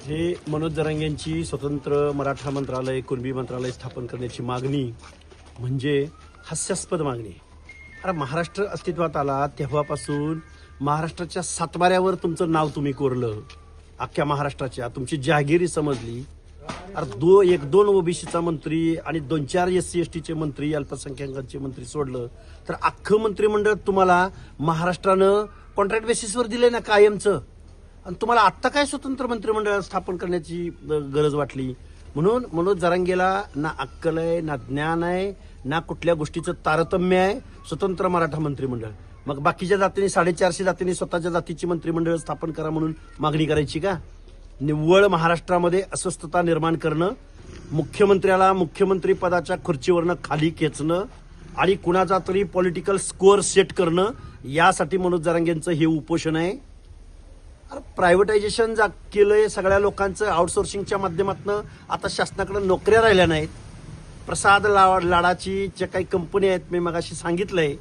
हे मनोज जरांगे यांची स्वतंत्र मराठा मंत्रालय, कुणबी मंत्रालय स्थापन करण्याची मागणी म्हणजे हास्यास्पद मागणी आहे. अरे महाराष्ट्र अस्तित्वात आला तेव्हापासून महाराष्ट्राच्या सातबाऱ्यावर तुमचं नाव तुम्ही कोरलं, अख्ख्या महाराष्ट्राच्या तुमची जहागिरी समजली. अरे एक दोन ओबीसीचा मंत्री आणि 2-4 SC STचे मंत्री, अल्पसंख्याकांचे मंत्री सोडलं तर अख्खं मंत्रिमंडळ तुम्हाला महाराष्ट्रानं कॉन्ट्रॅक्ट बेसिसवर दिलंय ना कायमचं. आणि तुम्हाला आत्ता काय स्वतंत्र मंत्रिमंडळ स्थापन करण्याची गरज वाटली? म्हणून मनोज जरांगेला ना अक्कल आहे, ना ज्ञान आहे, ना कुठल्या गोष्टीचं तारतम्य आहे. स्वतंत्र मराठा मंत्रिमंडळ, मग बाकीच्या जातींनी 450 जातींनी स्वतःच्या जातीची मंत्रिमंडळ स्थापन करा म्हणून मागणी करायची का? निव्वळ महाराष्ट्रामध्ये अस्वस्थता निर्माण करणं, मुख्यमंत्र्याला मुख्यमंत्री पदाच्या खुर्चीवरनं खाली खेचणं आणि कुणाचा तरी पॉलिटिकल स्कोअर सेट करणं, यासाठी मनोज जरांगेंचं हे उपोषण आहे. प्रायव्हेटायझेशन केलंय सगळ्या लोकांचं आउटसोर्सिंगच्या माध्यमातून. आता शासनाकडे नोकऱ्या राहिल्या नाहीत. प्रसाद लाडाची ज्या काही कंपनी आहेत, मी मगाशी सांगितलंय,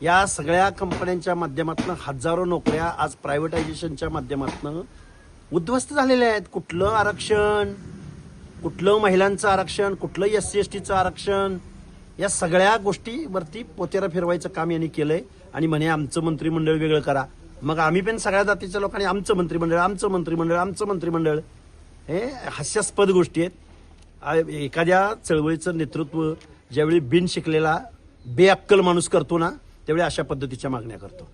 या सगळ्या कंपन्यांच्या माध्यमातून हजारो नोकऱ्या आज प्रायव्हेटायझेशनच्या माध्यमातून उद्ध्वस्त झालेल्या आहेत. कुठलं आरक्षण, कुठलं महिलांचं आरक्षण, कुठलं SC STचं आरक्षण, या सगळ्या गोष्टीवरती पोतेरा फिरवायचं काम यांनी केलंय. आणि म्हणे आमचं मंत्रिमंडळ वेगळं करा. मग आम्ही पण सगळ्या जातीच्या लोकांनी आमचं मंत्रिमंडळ, आमचं मंत्रिमंडळ, आमचं मंत्रिमंडळ, हे हास्यास्पद गोष्टी आहेत. एखाद्या चळवळीचं नेतृत्व ज्यावेळी बिन शिकलेला बेअक्कल माणूस करतो ना, त्यावेळी अशा पद्धतीच्या मागण्या करतो.